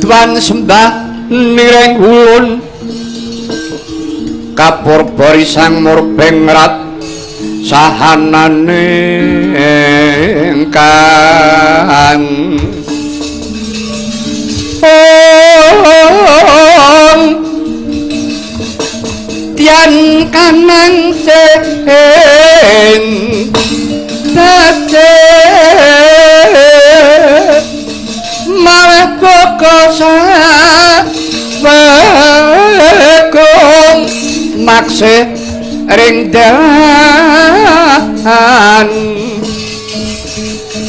Tuan sembah nireng ulun kapur borisang murbeng rat sahanane engkang tian kanang sing dadi malah kokosa bagong maksih ring dahan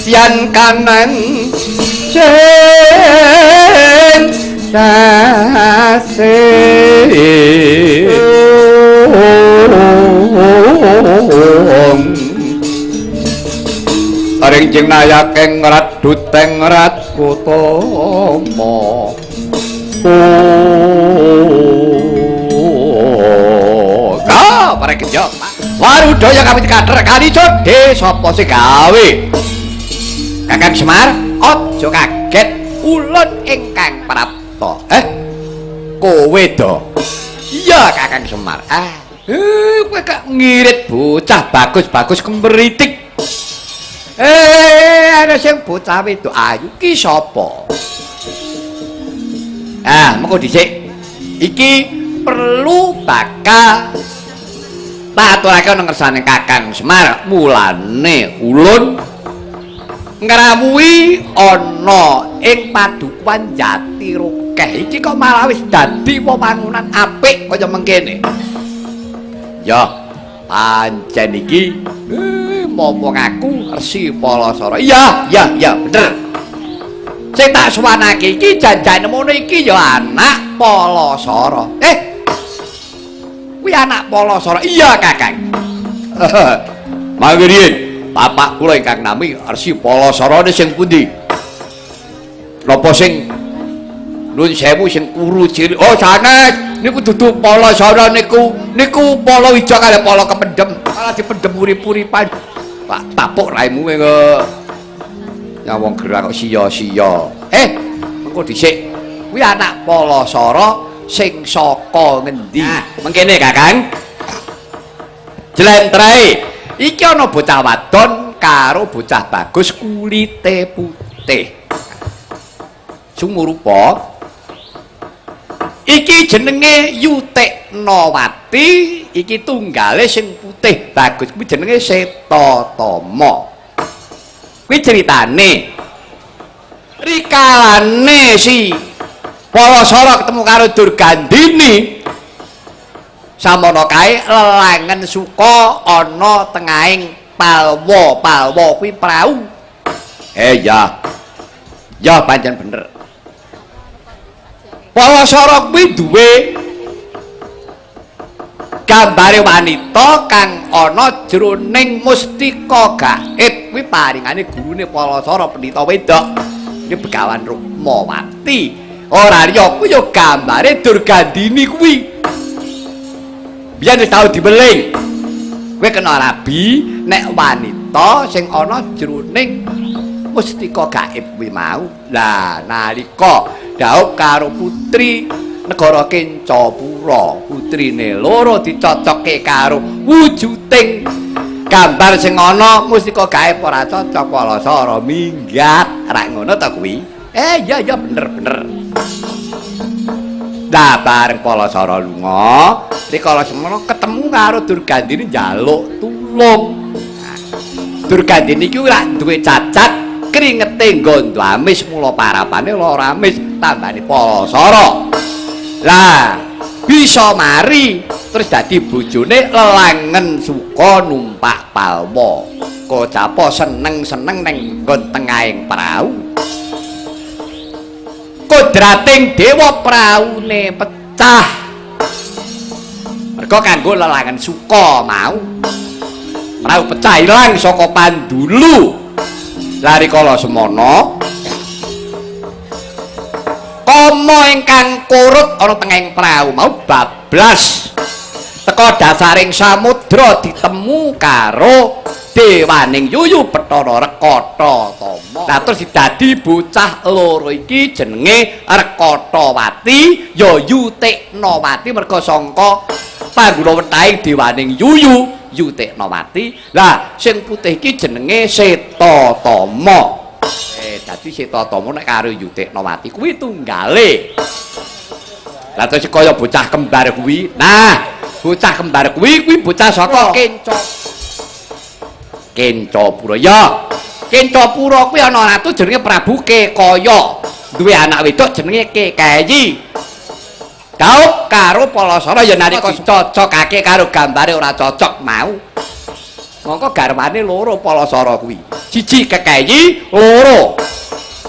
tian kanan sing tasih ring jeng nayakeng rat duteng rat Kutama para genjok warudaya kami kader kali codhe sapa sing gawe Kakang Semar aja kaget ulun ingkang prapta kowe to iya Kakang Semar kowe kok ngirit bocah bagus-bagus kemeritik ana sing bocah wedok ayu ki sapa mengko dhisik iki perlu bakal tak aturake nang ngersane Kakang Semar mulane ulun ngrawuhi ana ing padukuhan Jati Rokeh iki kok malah wis dadi wewangunan apik kaya mengkene ya pancen iki momong aku Resi Palasara iya bener sing tak suwanake iki janjane mono iki ya anak Palasara kuwi anak Palasara iya Kakang mangke riyen bapak kula ingkang nami Resi Palasara sing pundi napa sing nuwun sewu sing kuru cilik sanes niku dudu Palasara niku Palawija kali Pala kependhem malah dipendhem urip-uripan Pak tapuk raimu kok nyawang gerang kok sia-sia mengko dhisik kuwi anak Palasara sing saka ngendi mengkene Kakang jlentreh iki ana bocah wadon karo bocah bagus kulite putih sumurupa iki jenenge Yutiknawati iki tunggale sing putih bagus kuwi jenenge Setatama kuwi ceritane rikalane si Palasara ketemu karo Durgandini samono kae lelangen suka ana tengahing palwa kuwi prau ya pancen bener Palasara kuwi duwe gambare wanita kang ana jroning mustika gaib kuwi paringane gurune Palasara pendhita wedok iki Begawan Rukmawati ora liya kuwi ya gambare Durgandini kuwi biyen wis tau dibeling kowe kena rabi nek wanita sing ana jroning mustika gaib kuwi mau lah nalika dhaup karo putri negara Kencapura putrine loro dicocokke karo wujuding gambar sing ana mustika gaib ora cocok Palasara minggat rak ngono ta kuwi iya bener lah bareng Palasara lunga rikala semono ketemu karo Durgandini njaluk tulung Durgandini iki ora duwe cacat kringete nggondo amis mula parapane lara amis tambane Palasara lah bisa mari terus dadi bojone lelangen suka numpak palwa kocapa seneng-seneng ning nggon tengahing prau kodrating dewa praune pecah mergo kanggo lelangen suka mau prau pecah ilang saka Pandulu lari kala semono Kama ingkang kurut ana tengahing prau mau bablas teka dasaring samudra ditemu karo dewaning yuyu Bathara Rekata Tama. Lah terus dadi bocah loro iki jenenge Rekatawati ya Yutiknawati merga sangka pangguna wetahing dewaning yuyu Yutiknawati. Lah sing putih iki jenenge Setatama. Dadi Setatama nek karo Yutiknawati kuwi tunggale. Lah terus kaya bocah kembar kuwi. Nah, bocah kembar kuwi bocah saka Kencapura. Ya, Kencapura kuwi ana ratu jenenge Prabu Kekaya. Duwe anak wedok jenenge Kekayi. Daup karo Palasara ya nalika cocokake karo gambare ora cocok mau. Mongko garwane loro Palasara kuwi. Siji Kekayi, loro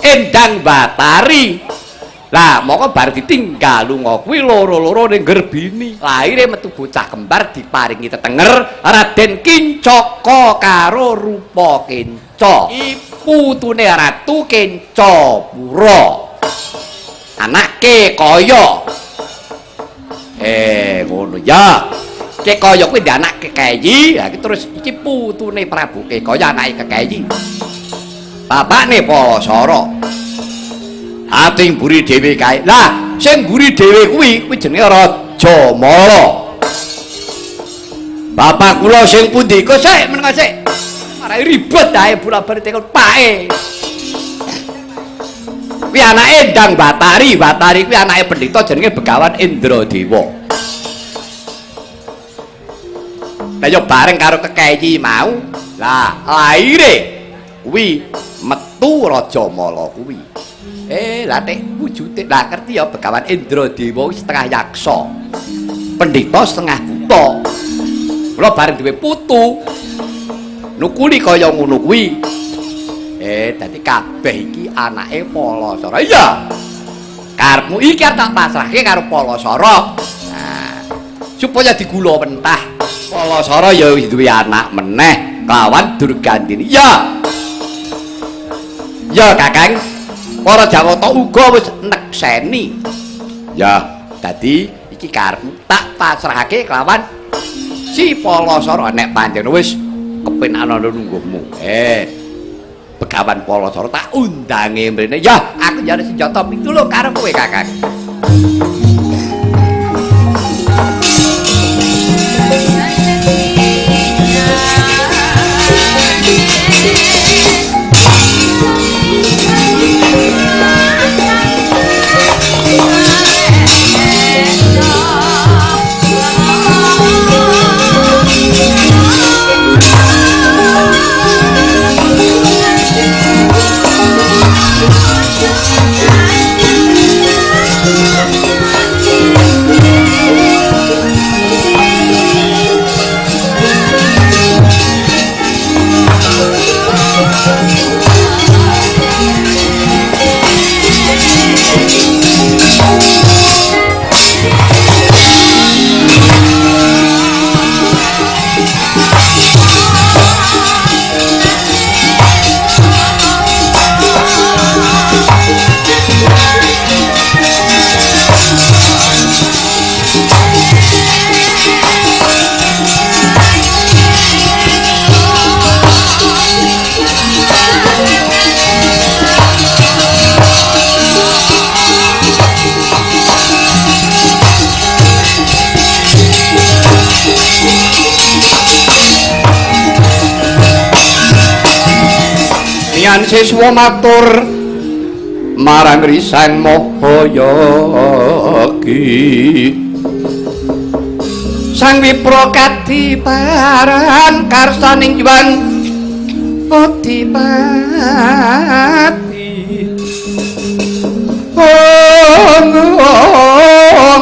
Endang Batari. Lah mongko bar ditinggal lunga kuwi loro-loro ning Gerbini. Lahire metu bocah kembar diparingi tetenger Raden Kincaka karo Rupa Kenca. Putune Ratu Kencapura. Anake kaya. Ngono ya. Kekaya kuwi anak Kekayi, ha terus iki putune Prabu Kekaya anake Kekayi. Bapakne Palasara. Ating mburi dhewe kae. Lah, sing mburi dhewe kuwi jenenge Raja Mala. Bapak kula sing pundi? Kok sik meneng sik. Marai ribet ae bola-bali tekan pake. Kuwi anake Endang Batari. Batari kuwi anake pendhita jenenge Begawan Indradewa. Lah yo bareng karo Kekayi mau. Lah, laire kuwi metu Raja Mala kuwi. Lah nek wujude lah ngerti ya Begawan Indradewa wis setengah yaksa. Pendhita setengah buta. Kula bareng duwe putu. Nukuli kaya ngono kuwi. Dadi kabeh iki anake Palasara. Iya. Karepmu iki arep tak pasrahke karo Palasara. Nah, supaya digula mentah. Palasara ya duwe anak meneh kawan Durgandini. Ya. Ya, Kakang. Para Jawata uga wis nekseni. Ya, dadi iki karepmu tak pasrahake kelawan si Palasara nek pancen wis kepenak ana lungguhmu. Begawan Palasara tak undange mrene. Ya, aku jare senjata pitulung karo kowe, Kakang. Nian siswa matur marang Risang Mahayagi. Sang Wipra kadiparan karsaning juang Adipati.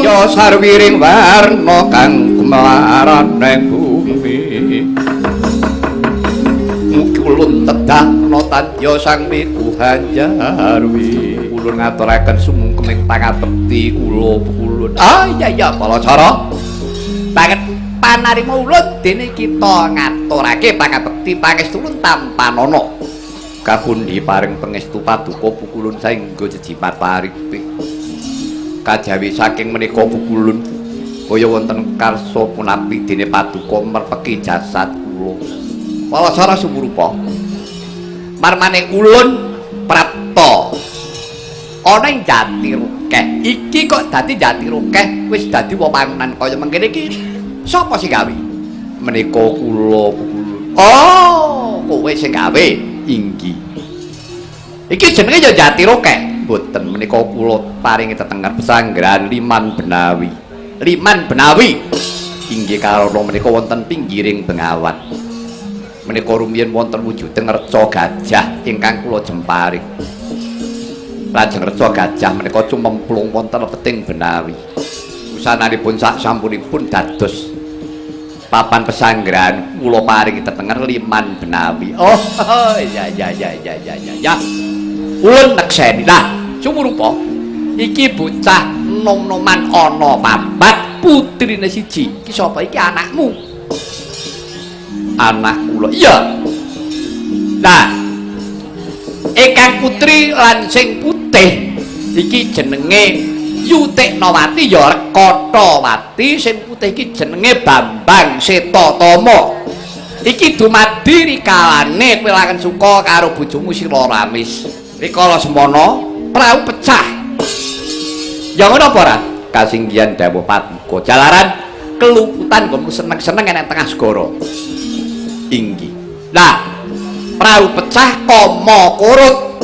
Ya sarwiring warna kang kemaran neng bumi. Ulun tedhakna tandya sang Pituhan Jarwi. Ulun ngaturaken sumungkeming pangatepti kula ulun. Ya Palasara. Banget panarima ulun dene kita ngaturake pangatepti pangestulun tampanana. Kapundi paring pangestu paduka pukulun saengga jejimat paripe. Kajawi saking menika pukulun kaya wonten karsa punapi dene paduka merpeki jasad kula. Walasara sumurupa. Marmane ulun prapta ana ing Jatirukeh. Iki kok dadi Jatirukeh wis dadi wewangunan kaya mengkene iki. Sapa sing gawe? Menika kula. Oh, kowe sing gawe. Inggih. Iki jenenge ya Jatirukeh. Mboten menika kula paringi tetenger pesanggrahan Liman Benawi. Liman Benawi inggih karana menika wonten pinggiring Bengawan. Menika rumiyin wonten wujuding reca gajah ingkang kula jemparing. Lajeng reca gajah menika cumemplung wonten lebeting Benawi. Usananipun sak sampunipun dados papan pesanggrahan kula paringi tetenger Liman Benawi. Oh, ya. Ulun nekseni. Lah, sumurupa iki bocah nom-noman ana papat, putrine siji. Iki sapa iki anakmu? Anak kula. Iya. Nah, ingkang putri lan sing putih iki jenenge Yutiknawati ya Rekatawati, sing putih iki jenenge Bambang Setatama. Iki dumadi rikalane kowe laken suka karo bojomu Sila Ramis. Rikala semana prau pecah. Ya ngono apa ora? Kasinggihan dawuh Paduka. Jalaran keluputan nggonmu seneng-seneng enek tengah segara. Inggih. Nah, prau pecah kama kurut.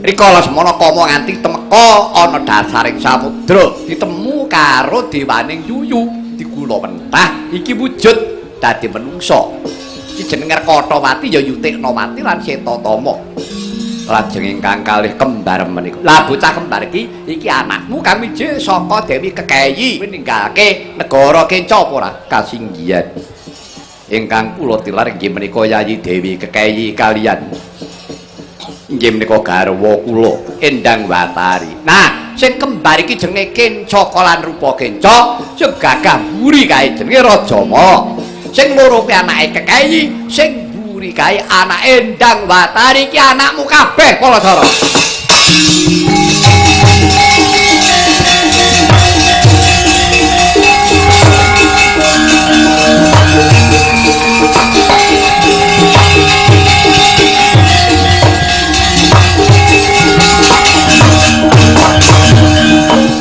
Rikala semana kama nganti temeka ana dasaring samudra, ditemu karo dewaning yuyu, digula mentah iki wujud dadi menungsa. Iki jenenge Rekatawati ya Yutiknawati lan Setatama. Lajeng ingkang kalih kembar menika. Lah bocah kembar iki anakmu kamije saka Dewi Kekeyi ninggalake negara Kenca apa ora? Kasinggihan. Ingkang kula tilar inggih menika Yayi Dewi Kekeyi kaliyan inggih menika garwa kula Endang Watari. Nah, sing kembar iki jenenge Kenca lan rupa Kenca, sing gagah buri kae jenenge Rajama. Sing loro ki anake Kekeyi, sing kae anak Endang Watari iki anakmu kabeh Palasara.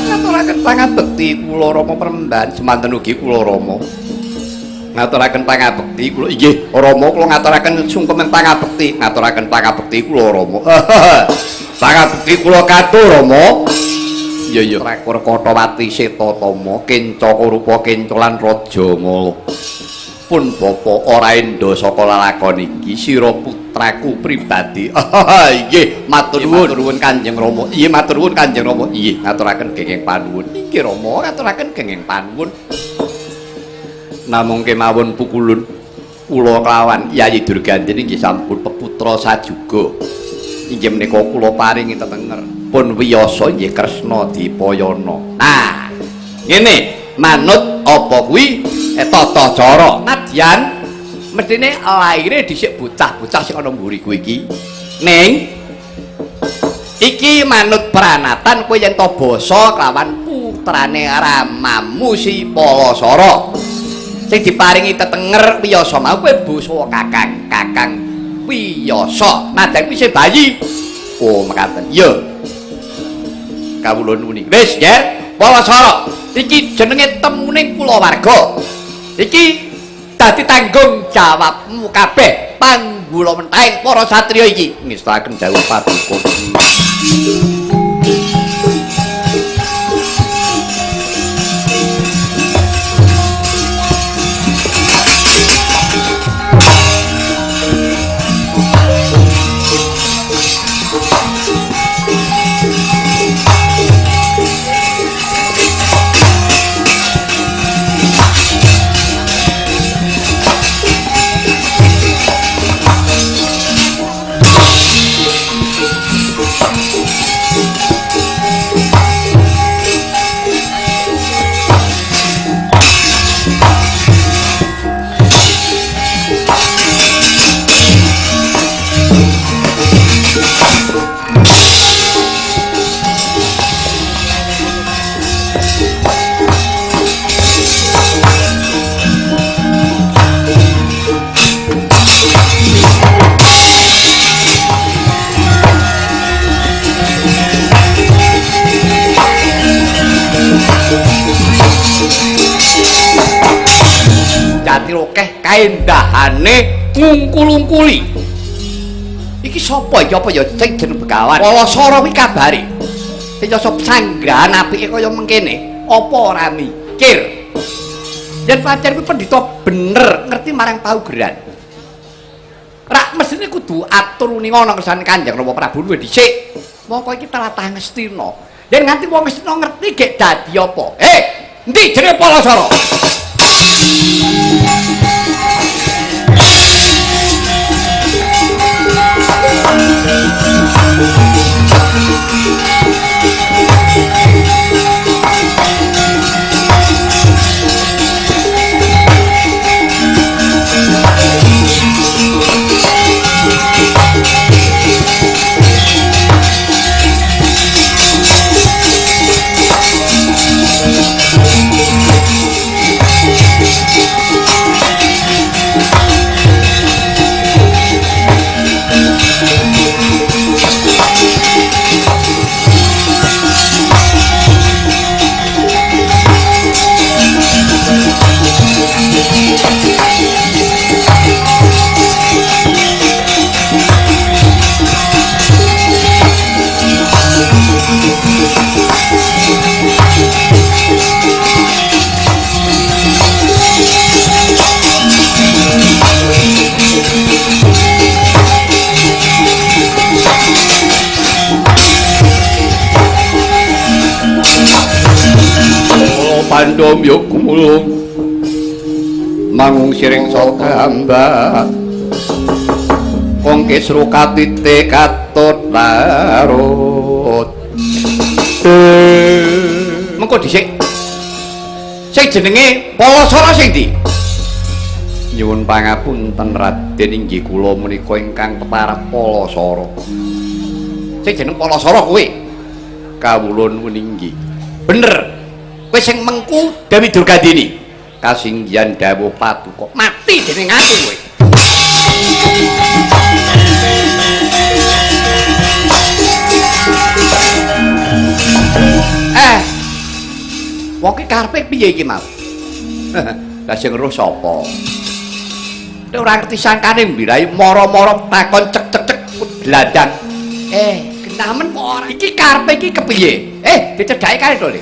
Ngaturaken pangabekti kula Rama Peremban semanten ugi kula Rama. Ngaturaken pangabekti kula inggih Rama kula ngaturaken sungkem pangabekti kula Rama. Pangabekti kula katur Rama. Iya Rekatawati Setatama Kenca rupa Kenca lan Rajamala. Pun bapa ora enda saka lalakon iki sira putraku pribadi. Inggih matur nuwun Kanjeng Rama. Inggih matur nuwun Kanjeng Rama. Inggih ngaturaken kenging panuwun. Inggih Rama ngaturaken kenging panuwun. Namung kemawon pukulun kula kelawan Yayi Durgandini nggih sampun peputra sajuga. Inggih menika kula paringi tetenger pun wiyasa nggih Kresna dipayana. Nah, ngene manut apa kuwi tata cara. Nadyan mestine laire dhisik bocah-bocah sing ana mburi kuwi iki. Ning iki manut pranatan kowe yen to basa kelawan putrane Ramamu si Palasara. Sing diparingi tetenger wiyasa mau kowe basa kakang wiyasa nadyan kuwi bayi. Oh mekaten iya kawula nuwun wis ya Palasara iki jenenge temuning kulawarga iki dadi tanggung jawabmu kabeh panggula mentahing para satriya iki ngestaken dawuh Paduka. kanthi akeh kaendahane ngungkul-ungkuli. Iki sapa iki apa ya sing jeneng Begawan? Palasara kuwi kabare. Sing nyosop sanggrahan apike kaya mengkene, apa ora mikir? Yen pancen kuwi pendhita bener ngerti marang paugeran. Rak mesine kudu atur uninga ana kersane Kanjeng Rama Prabu luwih dhisik. Mongko iki tlatah Ngastina. Yen nganti wong Ngastina ngerti gek dadi apa? Endi jenenge Palasara? Pandom yok kumulung mangung siring sol gamba kongke seru katite katut larut mengko dhisik sing jenenge Palasara sing ndi nyuwun pangapunten Raden inggih kula menika ingkang peparah Palasara sing jeneng Palasara kuwi kawula nuwun inggih bener kowe sing mengku Dewi Durgandini kasinggihan dawuh Patuko mati dening aku kowe wong ki karepe piye iki mau lah sing roh sapa nek ora ngerti sangkane mbirai mara-mara takon cek-cek bladang kenamen kok ora iki karepe iki kepiye dicedhaki kae to Le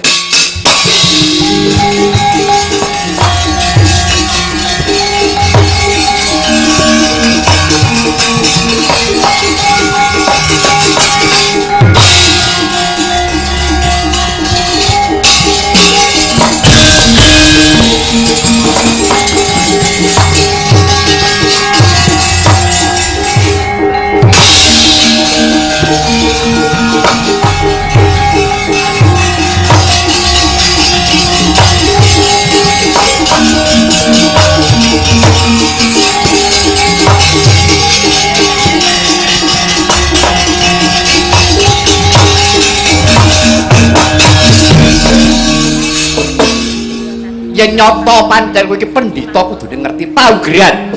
yen nyata pancen kowe iki pendhita kudune ngerti paugeran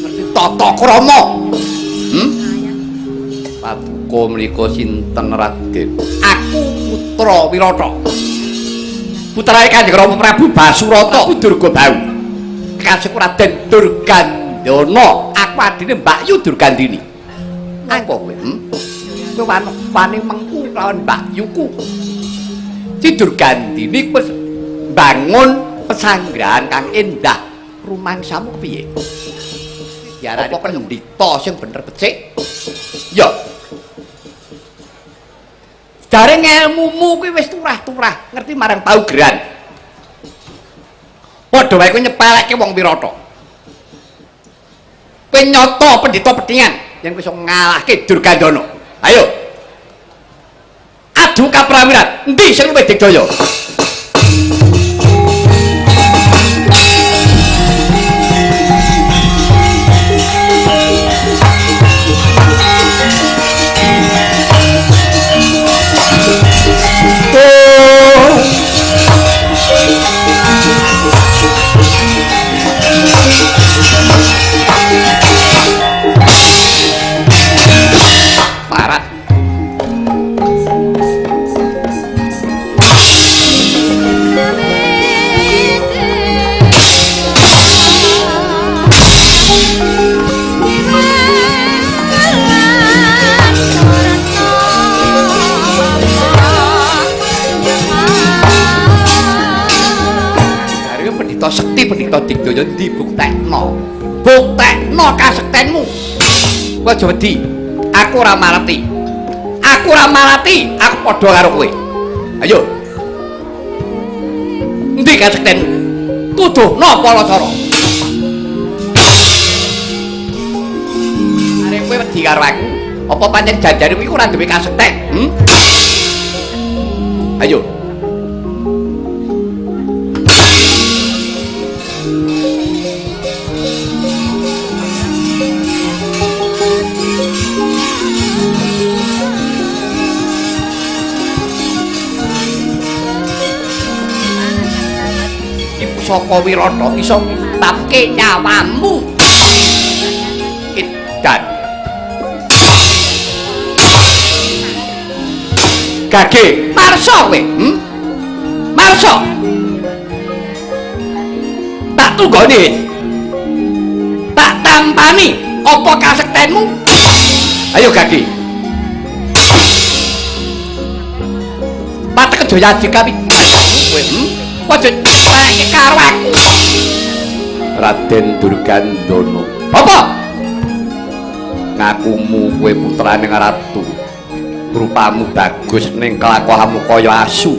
ngerti tata krama Paduka menika sinten Raden aku putra Wirata putrae Kanjeng Rama Prabu Basurata Durgabau kasih Raden Durgandana aku adine Mbak Yu Durgandini apa kowe kowe wani mengku lawan Mbak Yuku si Durgandini wis bangun pesanggrahan kang endah rumangsamu kepiye ya apa pendhita sing bener becik ya jare ngelmumu kuwi wis turah-turah ngerti marang paugeran padha wae kowe nyepeleke wong Wirata kowe nyata pendhita pedhingan yen kowe iso ngalahke Durgandana ayo adu kaprawiran endi sing luwih digdaya dhewe pendhita sekti pendhita digdaya ndi buktekno. Buktekno kasektenmu. Kowe aja wedi. Aku ora malati. Aku ora malati, aku padha karo kowe. Ayo. Endi kasektenmu? Tuduhno Palasara. Arek kowe wedi karo aku. Apa pancen janjane kuwi ora duwe kasekten? Ayo. Saka Wirata iso ngutapke nyawamu. Edan. Gage, marsa kowe, Marsa. Tak tunggone. Tak tampani apa kasektenmu? Ayo Gage. Patek Jaya Dikawi. Kowe, Aja nyek karo aku. Raden Durgandana. Apa? Ngakumu kowe putraning ratu. Rupamu bagus ning kelakuanmu kaya asu.